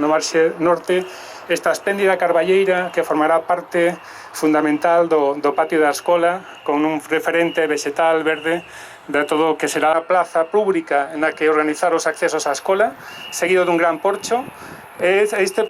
no marxe norte, esta espléndida carballeira que formará parte fundamental do patio da escola, con un referente vexetal verde de todo o que será a plaza pública na que organizar os accesos á escola, seguido dun gran porcho. Este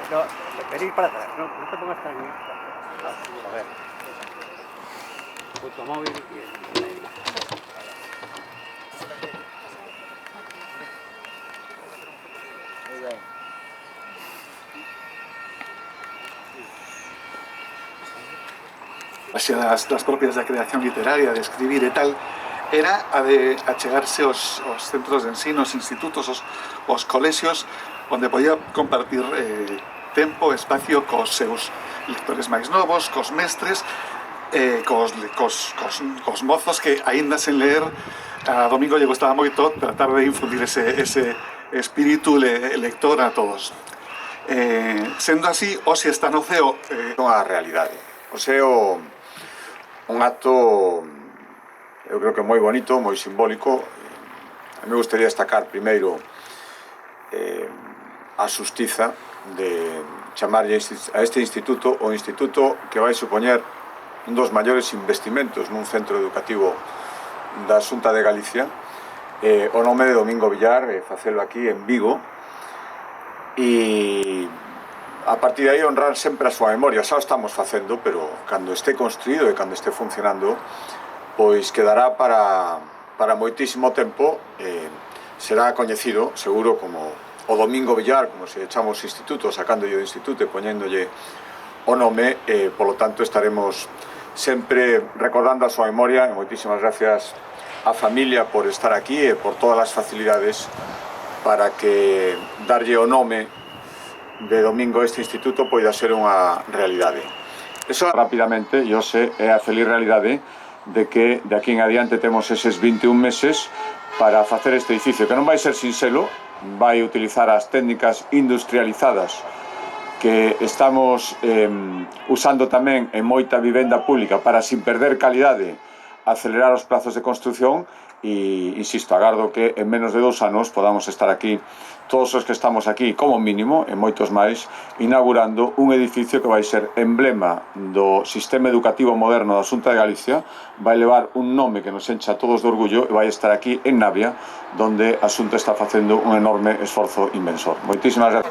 No, venir para atrás, no te pongas tan... A ver. Automóvil y... Muy bien. Das propias da creación literaria, de escribir e tal, era a de achegarse aos centros de ensino, os institutos, os colexios, onde podía compartir tempo, espacio cos seus lectores máis novos, cos mestres, cos mozos que, aínda sen leer, a Domingo lle gustaba moito tratar de infundir ese espírito lector a todos. Sendo así, hoxe está no ceo a realidade. O ceo un acto, eu creo que moi bonito, moi simbólico. A mí me gustaría destacar primeiro a xustiza de chamarlle a este instituto o instituto que vai supoñer un dos maiores investimentos nun centro educativo da Xunta de Galicia, o nome de Domingo Villar, facelo aquí en Vigo, e a partir de aí honrar sempre a súa memoria. Xa o estamos facendo, pero cando este construído e cando este funcionando, pois quedará para moitísimo tempo. Será coñecido, seguro, como o Domingo Villar, como se chama os institutos, sacándolle do instituto e poñéndolle o nome, polo tanto estaremos sempre recordando a súa memoria. E moitísimas gracias á familia por estar aquí e por todas as facilidades para que darlle o nome de Domingo este instituto poida ser unha realidade. Eso rapidamente, yo sé, é a feliz realidade de que de aquí en adiante temos eses 21 meses para facer este edificio, que non vai ser sinxelo, vai utilizar as técnicas industrializadas que estamos usando tamén en moita vivenda pública para, sin perder calidade, acelerar os plazos de construción. E, insisto, agardo que en menos de 2 anos podamos estar aquí, todos os que estamos aquí, como mínimo, e moitos máis, inaugurando un edificio que vai ser emblema do sistema educativo moderno da Xunta de Galicia, vai levar un nome que nos encha a todos de orgullo e vai estar aquí en Navia, donde a Xunta está facendo un enorme esforzo inmensor. Moitísimas gracias.